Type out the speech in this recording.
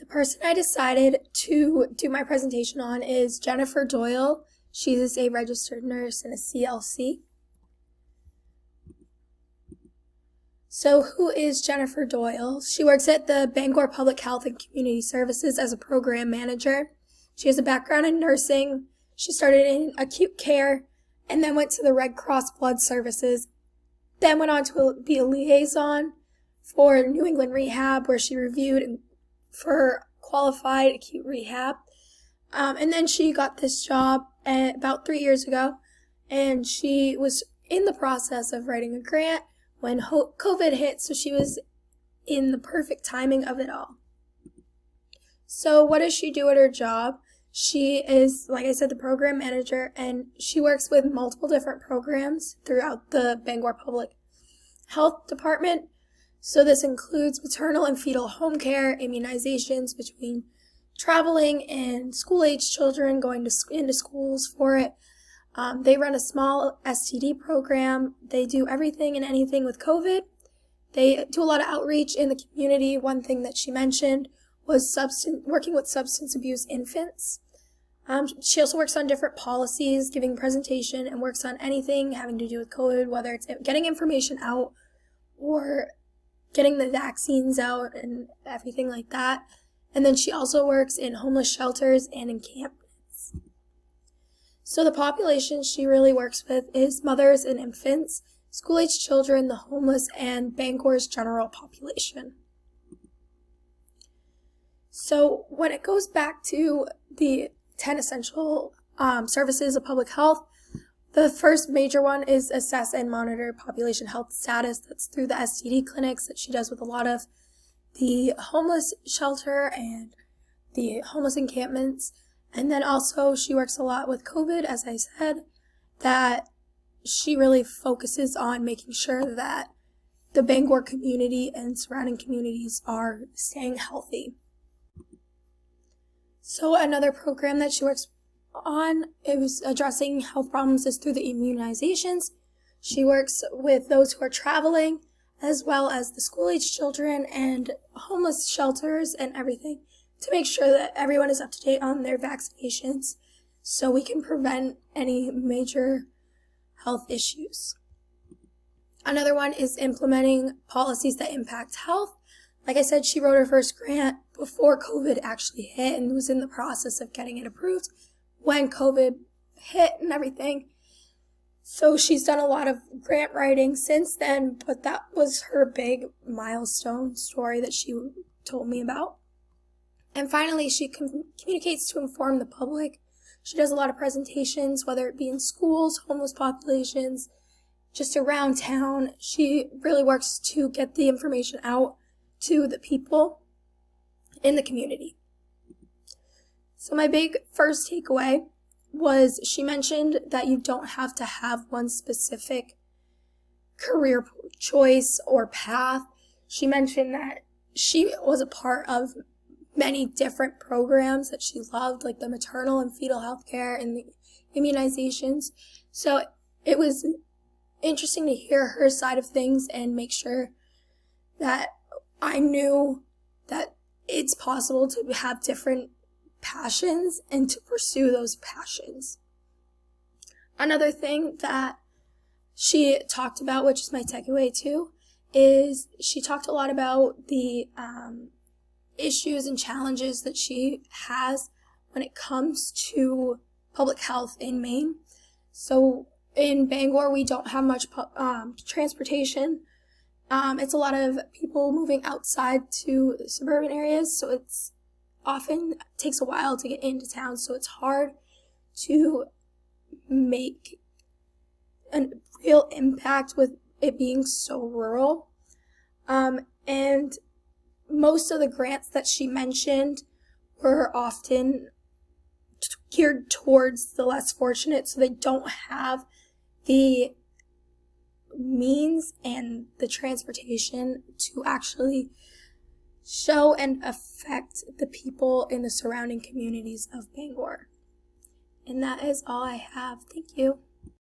person I decided to do my presentation on is Jennifer Doyle. She is a registered nurse and a CLC. So who is Jennifer Doyle? She works at the Bangor Public Health and Community Services as a program manager. She has a background in nursing. She started in acute care and then went to the Red Cross Blood Services, then went on to be a liaison for New England Rehab, where she reviewed for qualified acute rehab. And then she got this job about 3 years ago, and she was in the process of writing a grant when COVID hit, so she was in the perfect timing of it all. So what does she do at her job? She is, like I said, the program manager, and she works with multiple different programs throughout the Bangor Public Health Department. So this includes maternal and fetal home care, immunizations between traveling and school-age children going into schools for it. They run a small STD program. They do everything and anything with COVID. They do a lot of outreach in the community. One thing that she mentioned was working with substance abuse infants. She also works on different policies, giving presentation, and works on anything having to do with COVID, whether it's getting information out or getting the vaccines out and everything like that. And then she also works in homeless shelters and encampments. So the population she really works with is mothers and infants, school-age children, the homeless, and Bangor's general population. So when it goes back to the 10 essential services of public health, the first major one is assess and monitor population health status. That's through the STD clinics that she does with a lot of the homeless shelter and the homeless encampments. And then also she works a lot with COVID, as I said, that she really focuses on making sure that the Bangor community and surrounding communities are staying healthy. So another program that she works on is addressing health problems is through the immunizations. She works with those who are traveling, as well as the school-age children and homeless shelters and everything, to make sure that everyone is up to date on their vaccinations so we can prevent any major health issues. Another one is implementing policies that impact health. Like I said, she wrote her first grant before COVID actually hit and was in the process of getting it approved when COVID hit and everything. So she's done a lot of grant writing since then, but that was her big milestone story that she told me about. And finally, she communicates to inform the public. She does a lot of presentations, whether it be in schools, homeless populations, just around town. She really works to get the information out to the people in the community. So my big first takeaway was she mentioned that you don't have to have one specific career choice or path. She mentioned that she was a part of many different programs that she loved, like the maternal and fetal health care and the immunizations. So it was interesting to hear her side of things and make sure that I knew that it's possible to have different passions and to pursue those passions. Another thing that she talked about, which is my takeaway too, is she talked a lot about the issues and challenges that she has when it comes to public health in Maine. So in Bangor, we don't have much transportation. It's a lot of people moving outside to suburban areas, so it's often takes a while to get into town, so it's hard to make a real impact with it being so rural. And most of the grants that she mentioned were often geared towards the less fortunate, so they don't have the means and the transportation to actually show and affect the people in the surrounding communities of Bangor. And that is all I have. Thank you.